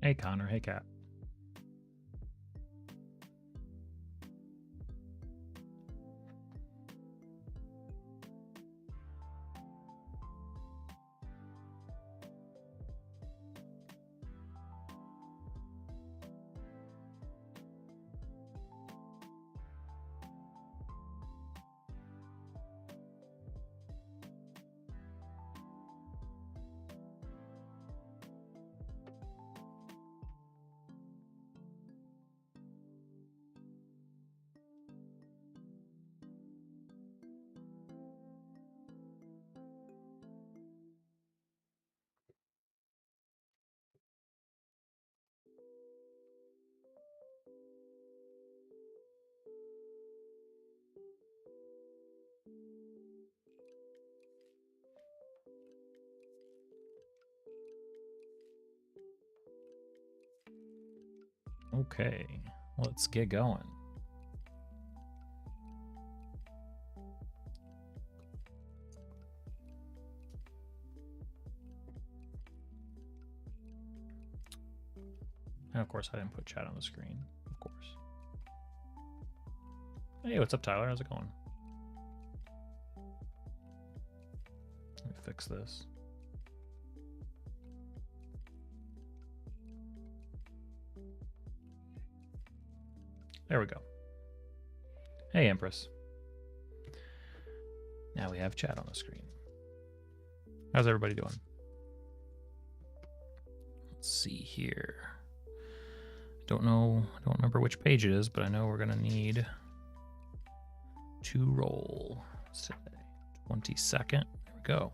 Hey, Connor. Hey, Kat. Okay, let's get going. And of course, I didn't put chat on the screen, of course. Hey, what's up, Tyler? How's it going? Let me fix this. There we go. Hey, Empress. Now we have chat on the screen. How's everybody doing? Let's see here. Don't remember which page it is, but I know we're gonna need to roll today. 22nd. There we go.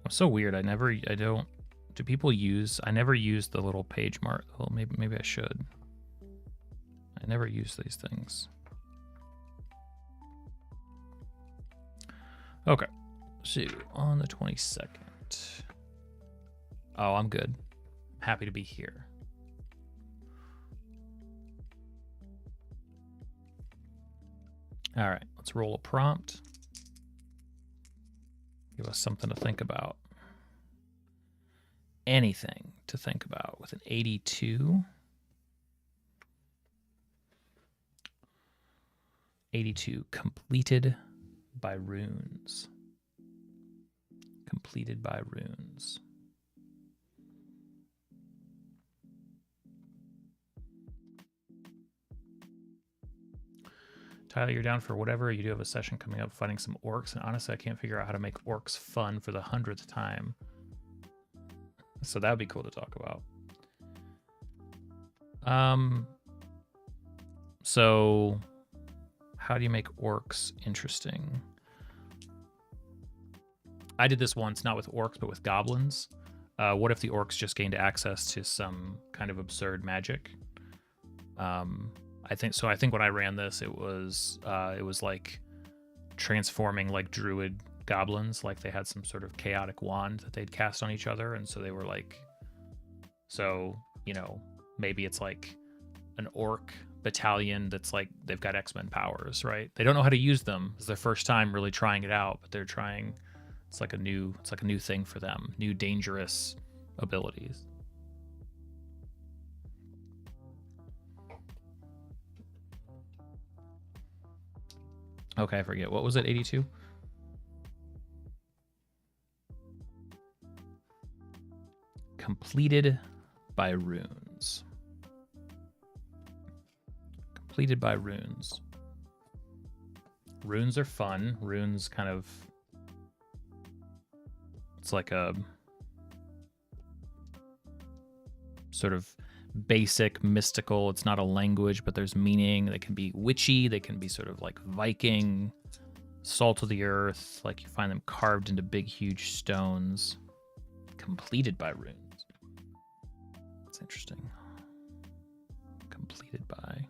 I'm so weird. I never use the little page mark. Well, maybe I should. I never use these things. Okay, so on the 22nd. Oh, I'm good. I'm happy to be here. All right, let's roll a prompt. Give us something to think about. Anything to think about with an 82. 82, completed by runes. Completed by runes. Tyler, you're down for whatever. You do have a session coming up fighting some orcs, and honestly, I can't figure out how to make orcs fun for the 100th time. So that would be cool to talk about. So how do you make orcs interesting? I did this once, not with orcs, but with goblins. What if the orcs just gained access to some kind of absurd magic? I think when I ran this, it was like transforming like druid goblins, like they had some sort of chaotic wand that they'd cast on each other, and so they were like, so you know, maybe it's like an orc battalion that's like they've got X-Men powers, right? They don't know how to use them. It's their first time really trying it out, but they're trying. It's like a new thing for them, new dangerous abilities. Okay, I forget. What was it, 82? Completed by runes. Completed by runes. Runes are fun. Runes kind of... It's like a sort of basic mystical. It's not a language, but there's meaning. They can be witchy. They can be sort of like Viking, salt of the earth. Like you find them carved into big, huge stones. Completed by runes. That's interesting. Completed by.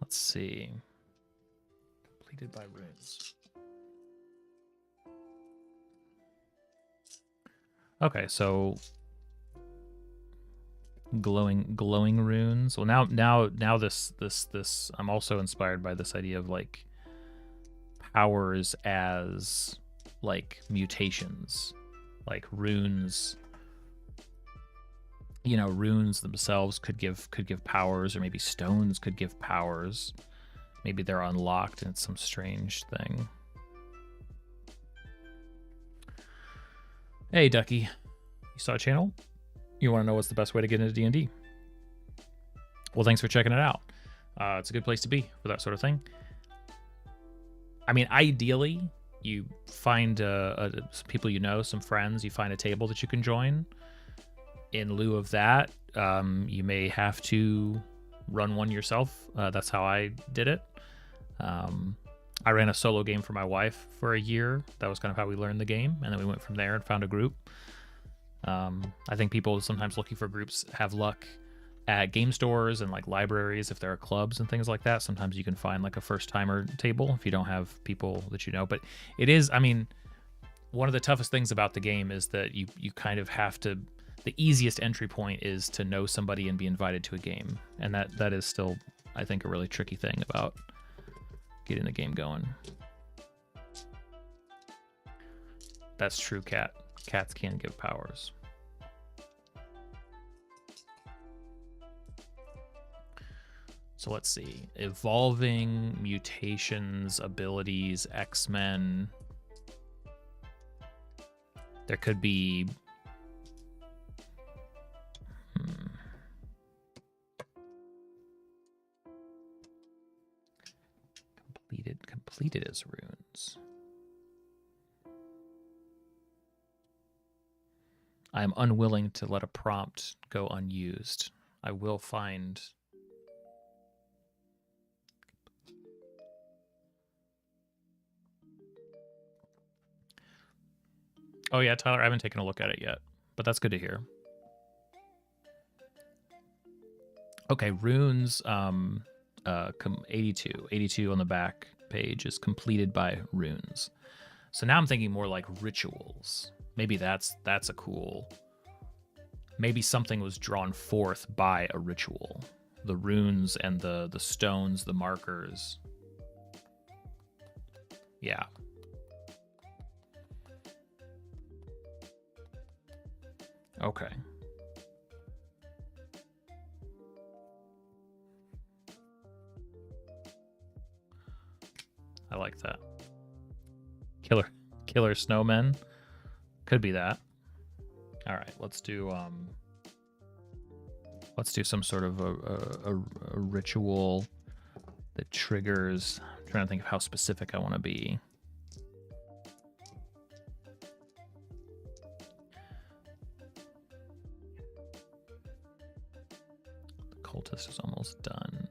Let's see. Completed by runes. Okay, so glowing runes. Well, now this I'm also inspired by this idea of like powers as like mutations, like runes. You know, runes themselves could give powers, or maybe stones could give powers. Maybe they're unlocked and it's some strange thing. Hey, Ducky. You saw a channel? You want to know what's the best way to get into D&D? Well, thanks for checking it out. It's a good place to be for that sort of thing. I mean, ideally, you find some people you know, some friends, you find a table that you can join. In lieu of that, you may have to run one yourself. That's how I did it. I ran a solo game for my wife for a year. That was kind of how we learned the game, and then we went from there and found a group. I think people sometimes looking for groups have luck at game stores and like libraries if there are clubs and things like that. Sometimes you can find like a first-timer table if you don't have people that you know. But it is, I mean, one of the toughest things about the game is that you kind of have to, the easiest entry point is to know somebody and be invited to a game. And that is still, I think, a really tricky thing about getting the game going. That's true, Cat. Cats can give powers. So let's see. Evolving, mutations, abilities, X-Men. There could be... Completed as runes. I am unwilling to let a prompt go unused. I will find... Oh yeah, Tyler, I haven't taken a look at it yet, but that's good to hear. Okay, runes, 82 on the back page is completed by runes. So now I'm thinking more like rituals. Maybe that's a cool... Maybe something was drawn forth by a ritual. The runes and the stones, the markers. Yeah. Okay. I like that. Killer snowmen. Could be that. All right, let's do some sort of a ritual that triggers. I'm trying to think of how specific I want to be. The cultist is almost done.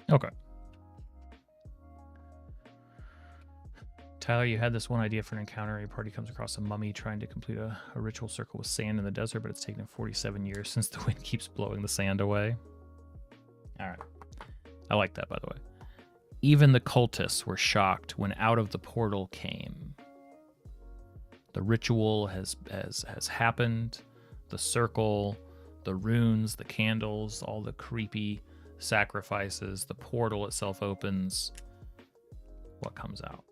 Okay. Tyler, you had this one idea for an encounter. Your party comes across a mummy trying to complete a ritual circle with sand in the desert, but it's taken 47 years since the wind keeps blowing the sand away. All right. I like that, by the way. Even the cultists were shocked when out of the portal came. The ritual has happened. The circle, the runes, the candles, all the creepy sacrifices, the portal itself opens. What comes out?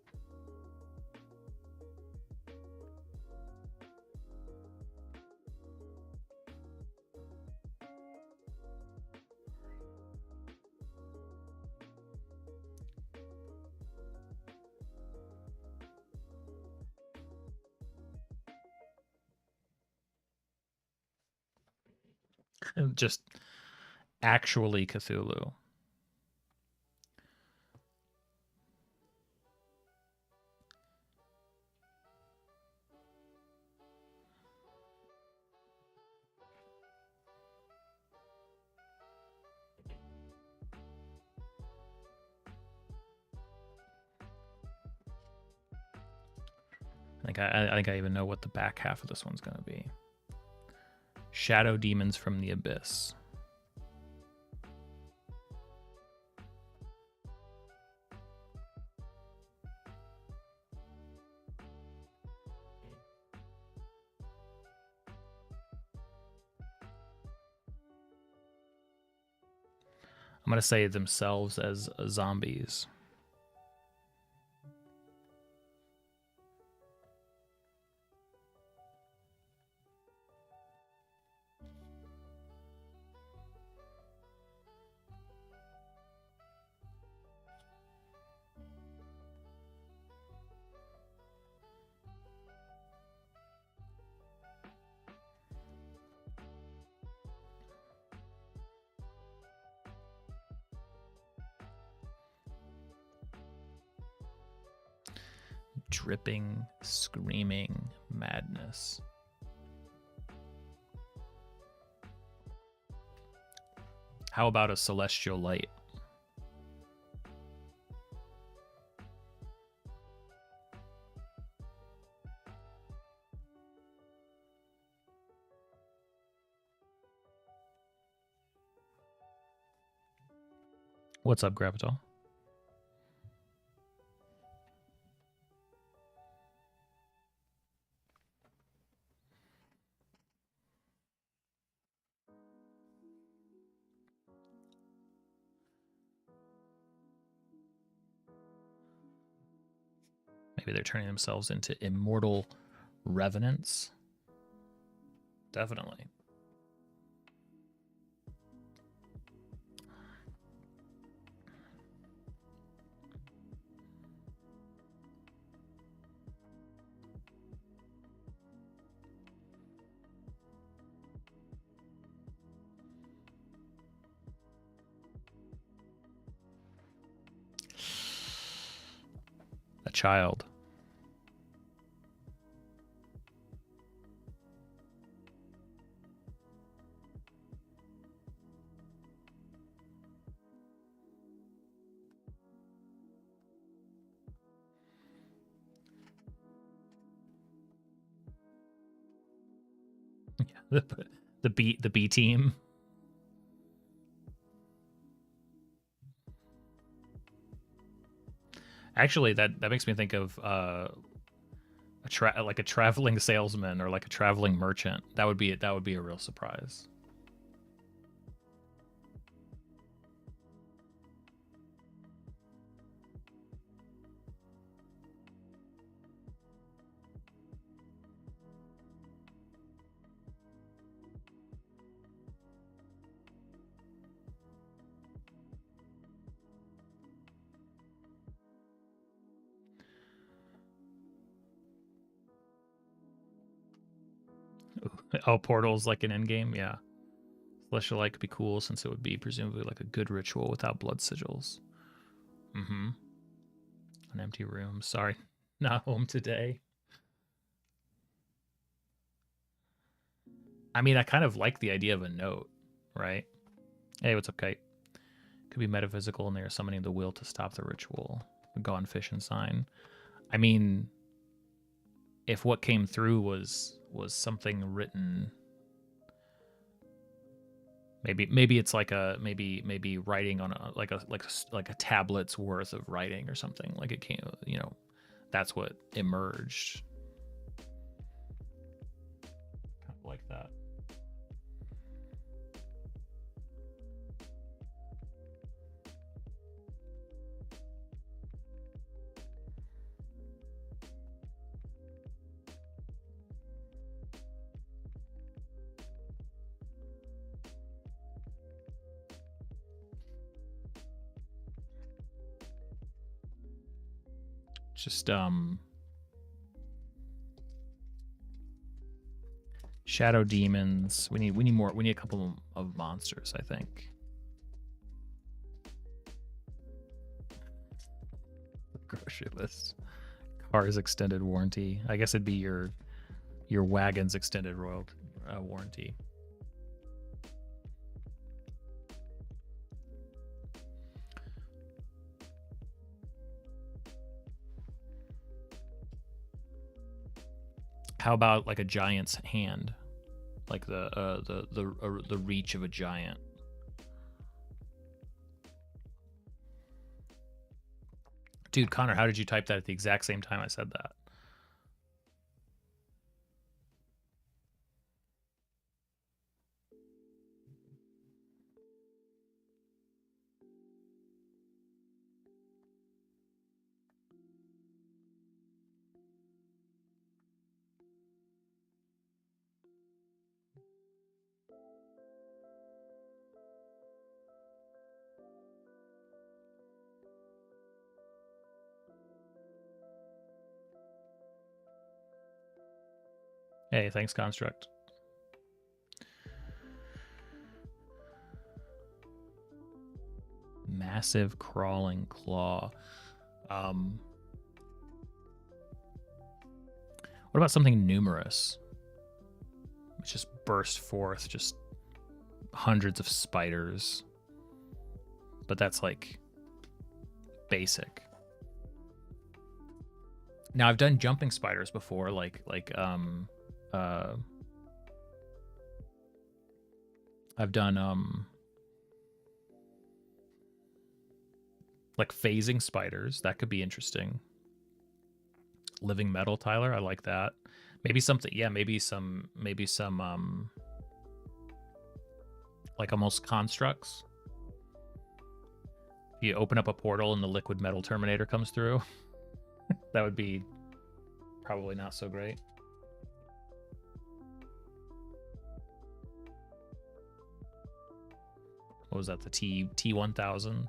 Just actually Cthulhu. I think I even know what the back half of this one's going to be. Shadow demons from the abyss. I'm going to say themselves as zombies. Dripping, screaming madness. How about a celestial light? What's up, Gravital? Maybe they're turning themselves into immortal revenants. Definitely. A child. Yeah, the B team. Actually, that makes me think of like a traveling salesman or like a traveling merchant. That would be a real surprise. Oh, portals like an endgame, yeah. Celestial light could be cool since it would be presumably like a good ritual without blood sigils. Mm-hmm. An empty room. Sorry, not home today. I mean, I kind of like the idea of a note, right? Hey, what's up, Kite? Could be metaphysical, and they are summoning the will to stop the ritual. The gone fish and sign. I mean, if what came through was something written, maybe it's like a maybe writing on a like a tablet's worth of writing or something. Like it came, that's what emerged. like that. Just shadow demons. We need more. We need a couple of monsters, I think. Grocery list. Car's extended warranty. I guess it'd be your wagon's extended warranty. How about like a giant's hand, like the reach of a giant? Dude, Connor, how did you type that at the exact same time I said that? Hey, thanks, Construct. Massive crawling claw. What about something numerous? Which just burst forth, just hundreds of spiders. But that's like basic. Now I've done jumping spiders before, I've done like phasing spiders. That could be interesting. Living metal, Tyler, I like that. Maybe something, yeah, maybe some like almost constructs. You open up a portal and the liquid metal Terminator comes through. That would be probably not so great. What was that? The T1000?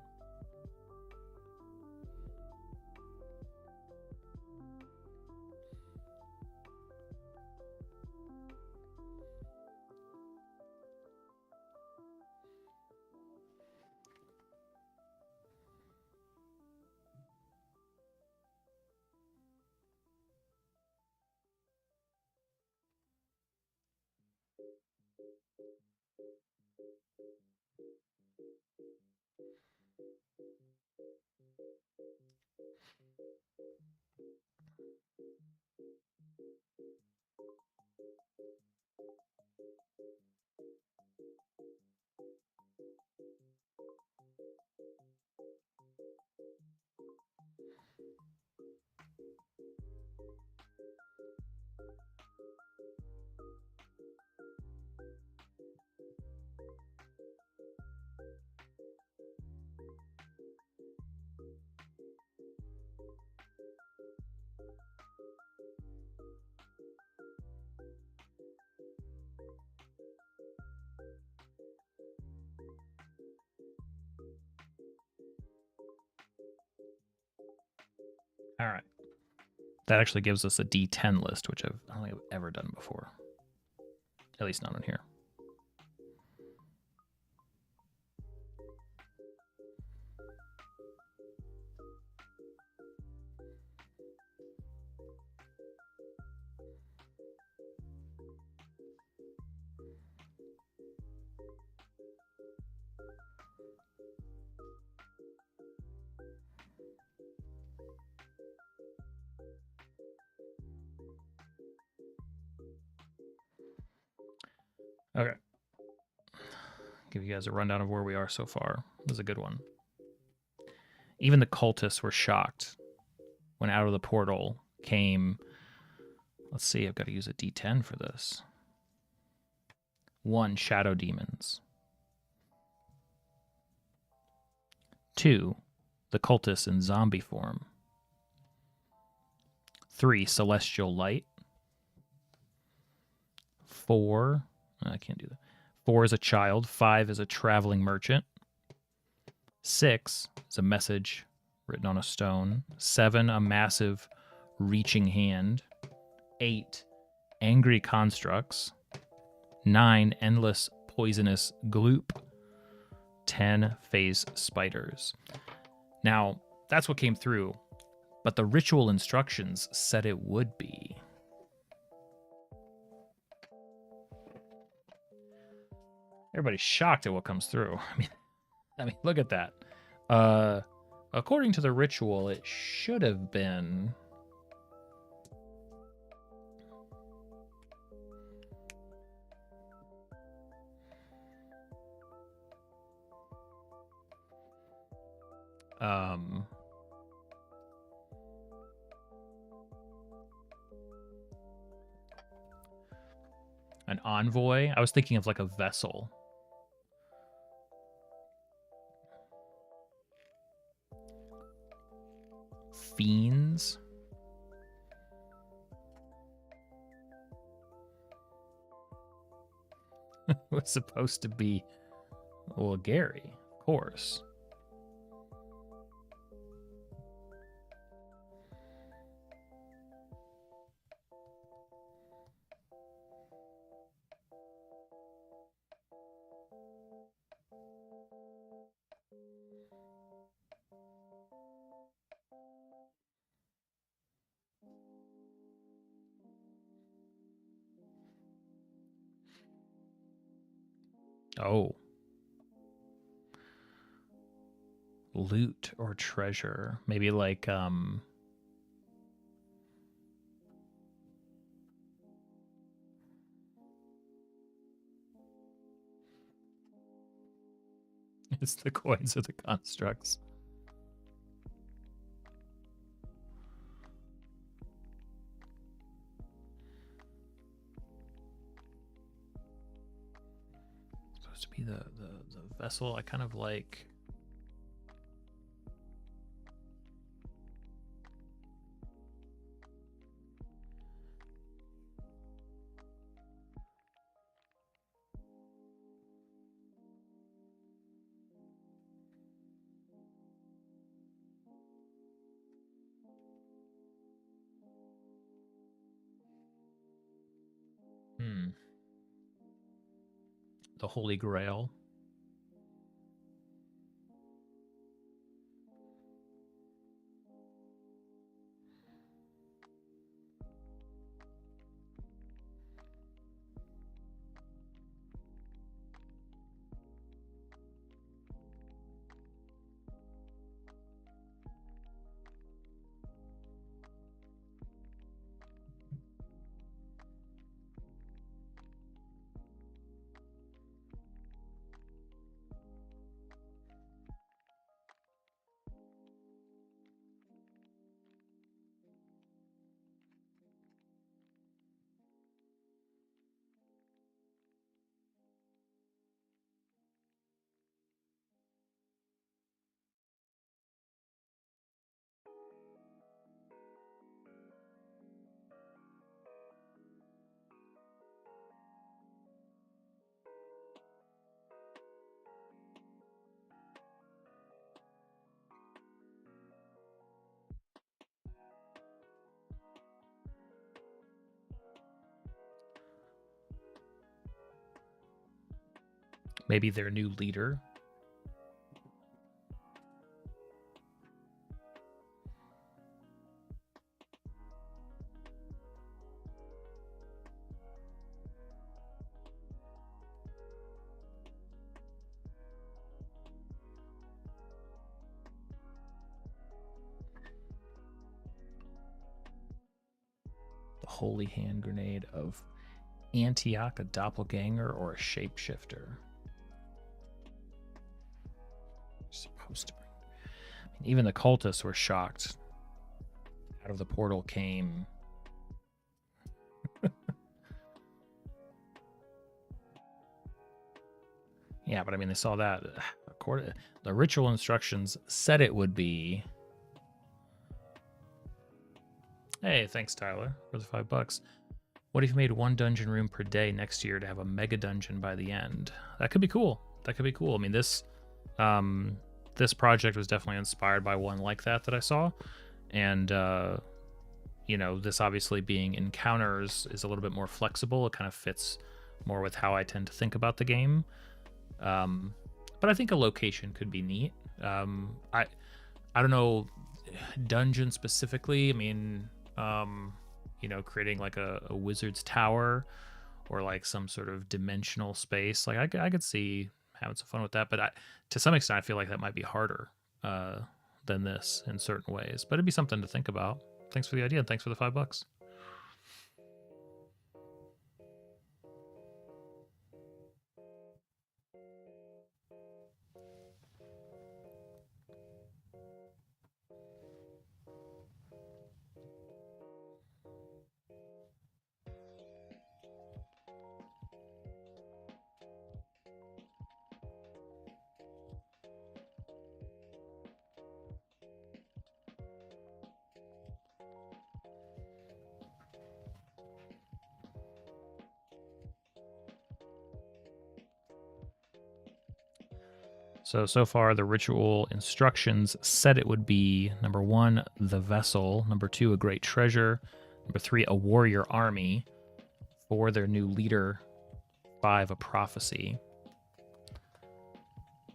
All right. That actually gives us a D10 list, which I don't think I've ever done before. At least not on here. Okay. Give you guys a rundown of where we are so far. This is a good one. Even the cultists were shocked when out of the portal came... Let's see, I've got to use a D10 for this. 1. Shadow demons. 2. The cultists in zombie form. 3. Celestial light. 4. I can't do that. 4 is a child. 5 is a traveling merchant. 6 is a message written on a stone. 7, a massive reaching hand. 8, angry constructs. 9, endless poisonous gloop. 10, phase spiders. Now, that's what came through, but the ritual instructions said it would be. Everybody's shocked at what comes through. I mean, look at that. According to the ritual, it should have been an envoy. I was thinking of like a vessel. Fiends. It was supposed to be, well, Gary, of course. Oh. Loot or treasure. Maybe like it's the coins of the constructs. Supposed to be the vessel. I kind of like the Holy Grail. Maybe their new leader. The holy hand grenade of Antioch, a doppelganger, or a shapeshifter. Supposed to bring. I mean, even the cultists were shocked. Out of the portal came Yeah, but I mean, they saw that. According, the ritual instructions said it would be. Hey, thanks, Tyler, for the $5. What if you made one dungeon room per day next year to have a mega dungeon by the end? That could be cool. That could be cool. I mean, this project was definitely inspired by one like that I saw, and this obviously being encounters is a little bit more flexible. It kind of fits more with how I tend to think about the game. But I think a location could be neat. I don't know dungeon specifically. I mean, creating like a wizard's tower or like some sort of dimensional space. Like I could see having some fun with that, but to some extent, I feel like that might be harder than this in certain ways. But it'd be something to think about. Thanks for the idea, and thanks for the $5. So far, the ritual instructions said it would be number 1, the vessel, number 2, a great treasure, number 3, a warrior army, 4, their new leader, 5, a prophecy,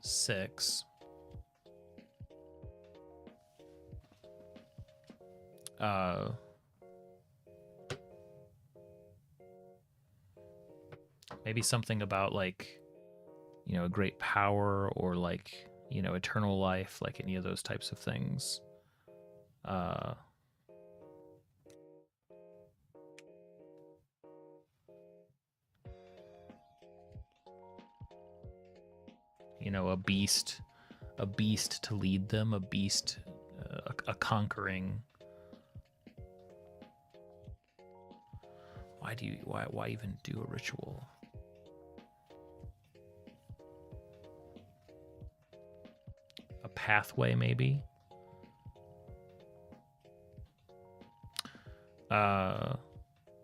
6, maybe something about like, a great power or like, eternal life, like any of those types of things. A beast to lead them, a beast, a conquering. Why even do a ritual? A pathway, maybe. The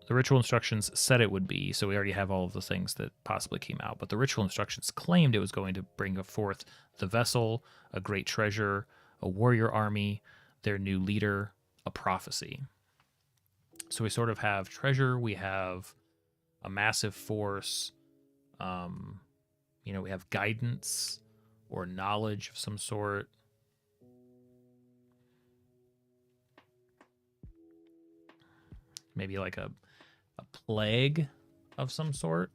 ritual instructions said it would be, so we already have all of the things that possibly came out. But the ritual instructions claimed it was going to bring forth the vessel, a great treasure, a warrior army, their new leader, a prophecy. So we sort of have treasure, we have a massive force, we have guidance or knowledge of some sort. Maybe like a plague of some sort.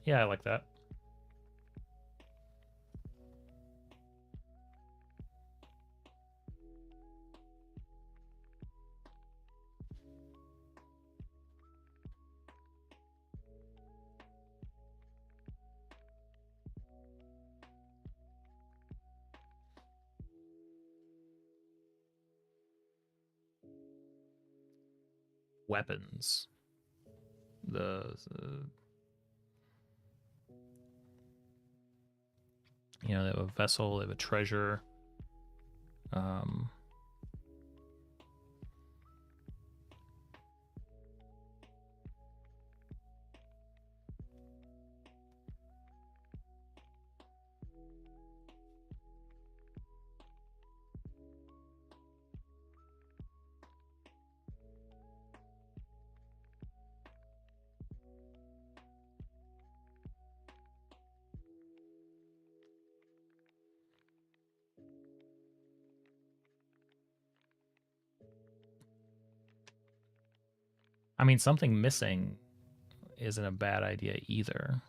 Yeah, I like that. Weapons. The they have a vessel, they have a treasure. I mean, something missing isn't a bad idea either.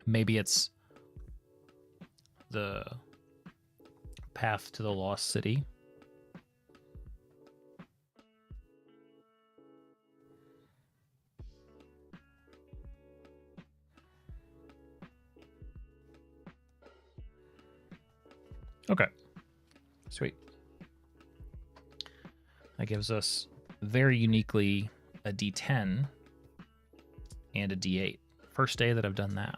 Maybe it's the path to the lost city. Okay. Sweet. That gives us very uniquely a D10 and a D8. First day that I've done that.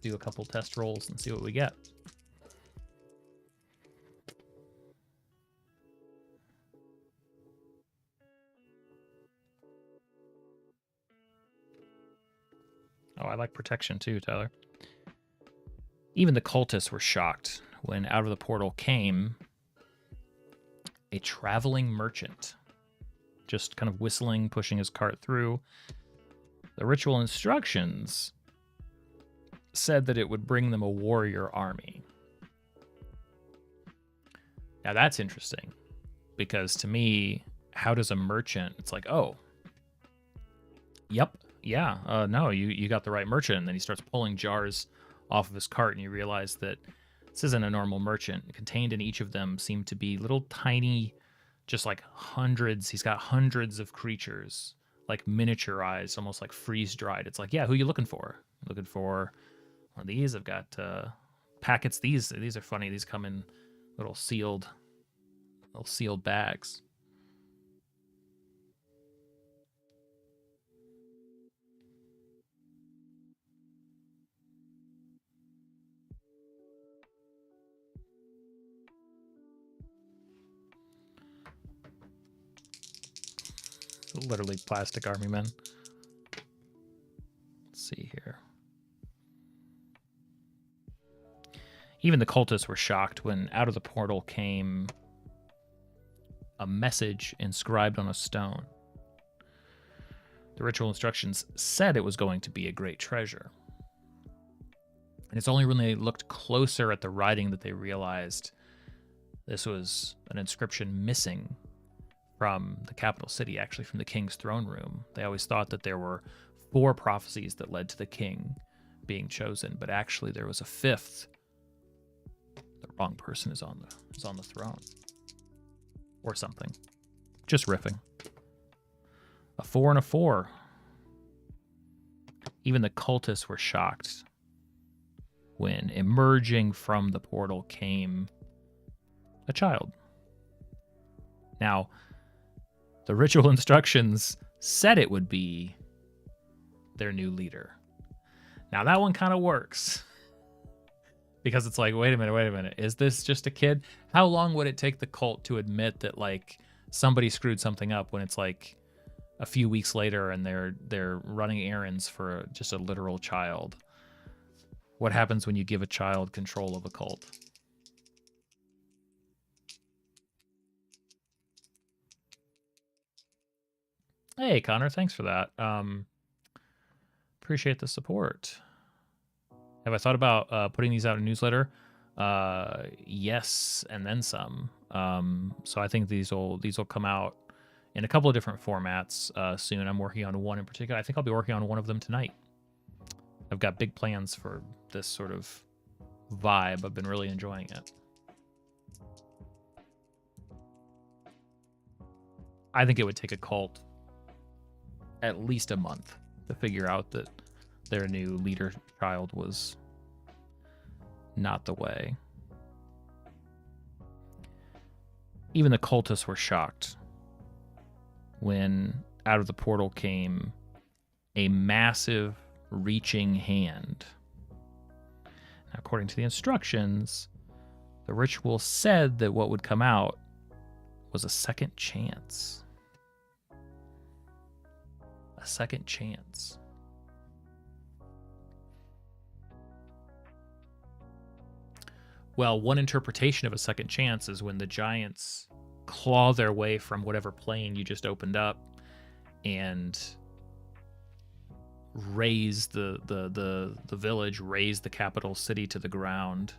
Do a couple test rolls and see what we get. Oh, I like protection too, Tyler. Even the cultists were shocked when out of the portal came a traveling merchant, just kind of whistling, pushing his cart through. The ritual instructions said that it would bring them a warrior army. Now that's interesting, because to me, how does a merchant, it's like, oh, yep, yeah, no, you got the right merchant. And then he starts pulling jars off of his cart, and you realize that this isn't a normal merchant. Contained in each of them seem to be little tiny, just like hundreds. He's got hundreds of creatures, like miniaturized, almost like freeze dried. It's like, yeah, who are you looking for? Looking for one of these. I've got packets. These are funny. These come in little sealed bags. Literally plastic army men. Let's see here. Even the cultists were shocked when out of the portal came a message inscribed on a stone. The ritual instructions said it was going to be a great treasure. And it's only when they looked closer at the writing that they realized this was an inscription missing from the capital city, actually from the king's throne room. They always thought that there were 4 prophecies that led to the king being chosen, but actually there was a 5th. The wrong person is on the throne. Or something. Just riffing. A 4 and a 4. Even the cultists were shocked when emerging from the portal came a child. Now, the ritual instructions said it would be their new leader. Now that one kind of works. Because it's like, wait a minute. Is this just a kid? How long would it take the cult to admit that like somebody screwed something up when it's like a few weeks later and they're running errands for just a literal child? What happens when you give a child control of a cult? Hey, Connor, thanks for that. Appreciate the support. Have I thought about putting these out in a newsletter? Yes, and then some. So I think these will come out in a couple of different formats soon. I'm working on one in particular. I think I'll be working on one of them tonight. I've got big plans for this sort of vibe. I've been really enjoying it. I think it would take a cult at least a month to figure out that their new leader child was not the way. Even the cultists were shocked when out of the portal came a massive reaching hand. Now, according to the instructions, the ritual said that what would come out was a second chance. A second chance. Well, one interpretation of a second chance is when the giants claw their way from whatever plane you just opened up and raze the village, raze the capital city to the ground.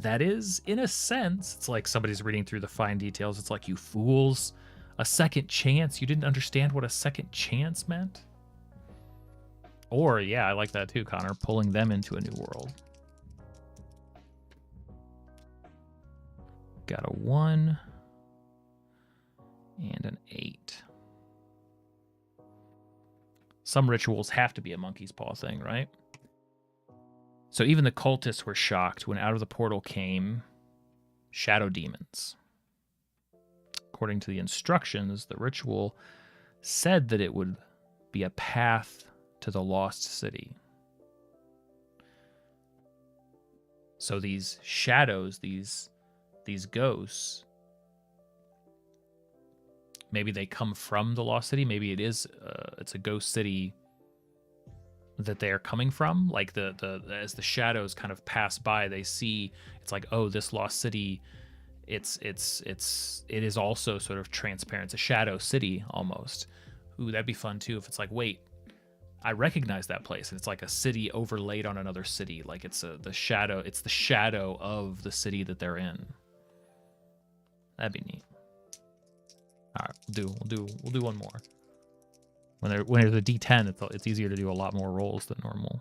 That is, in a sense, it's like somebody's reading through the fine details. It's like, you fools, a second chance. You didn't understand what a second chance meant? Or, yeah, I like that too, Connor. Pulling them into a new world. Got a 1 and an 8. Some rituals have to be a monkey's paw thing, right? So even the cultists were shocked when out of the portal came shadow demons. According to the instructions, the ritual said that it would be a path to the lost city. So these shadows, these ghosts, maybe they come from the lost city. Maybe it is it's a ghost city that they are coming from. Like as the shadows kind of pass by, they see it's like, oh, this lost city. It is also sort of transparent. It's a shadow city almost. Ooh, that'd be fun too if it's like, wait, I recognize that place, and it's like a city overlaid on another city. Like it's the shadow of the city that they're in. That'd be neat. All right, we'll do one more. When there's a D10, it's easier to do a lot more rolls than normal.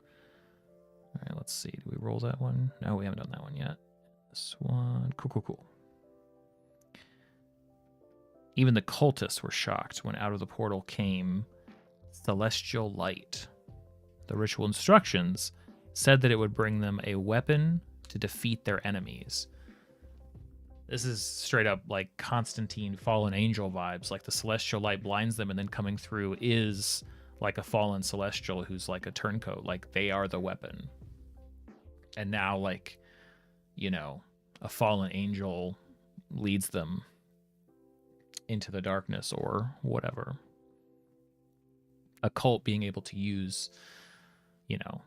All right, let's see. Do we roll that one? No, we haven't done that one yet. This one, cool. Even the cultists were shocked when out of the portal came celestial light. The ritual instructions said that it would bring them a weapon to defeat their enemies. This is straight up like Constantine fallen angel vibes. Like the celestial light blinds them, and then coming through is like a fallen celestial who's like a turncoat. Like they are the weapon. And now, like, you know, a fallen angel leads them into the darkness or whatever. A cult being able to use, you know,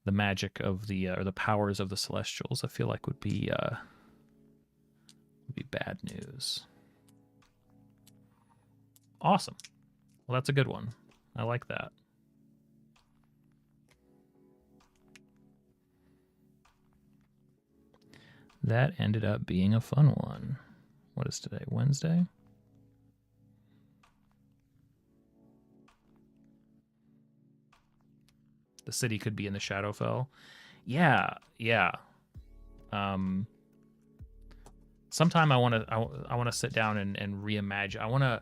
the magic of the or the powers of the celestials, I feel like would be bad news. Awesome. Well, that's a good one. I like that. That ended up being a fun one. What is today? Wednesday? The city could be in the Shadowfell. Yeah. Sometime I want to sit down and reimagine.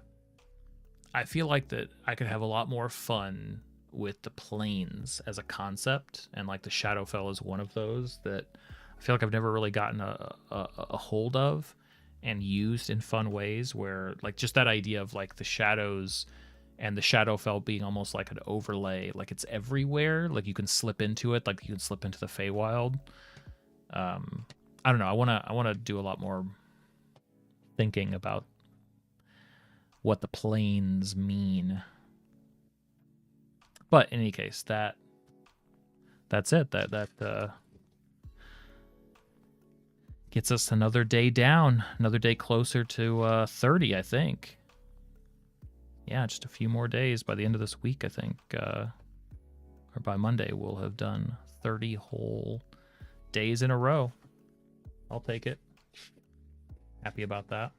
I feel like that I could have a lot more fun with the planes as a concept, and like the Shadowfell is one of those that I feel like I've never really gotten a hold of and used in fun ways, where like just that idea of like the shadows and the Shadowfell being almost like an overlay, like it's everywhere, like you can slip into it, like you can slip into the Feywild. I don't know. I want to do a lot more thinking about what the planes mean. But in any case, that's it. That gets us another day down, another day closer to 30, I think. Yeah, just a few more days. By the end of this week, I think, or by Monday, we'll have done 30 whole days in a row. I'll take it. Happy about that.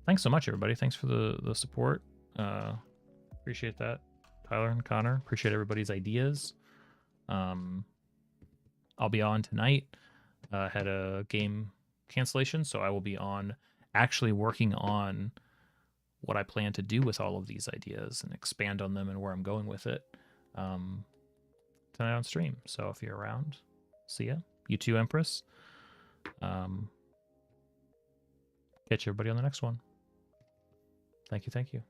Thanks so much, everybody. Thanks for the support. Appreciate that, Tyler and Connor. Appreciate everybody's ideas. I'll be on tonight. Had a game cancellation, so I will be on actually working on what I plan to do with all of these ideas and expand on them and where I'm going with it tonight on stream. So if you're around, see ya. You too, Empress. Catch everybody on the next one. Thank you.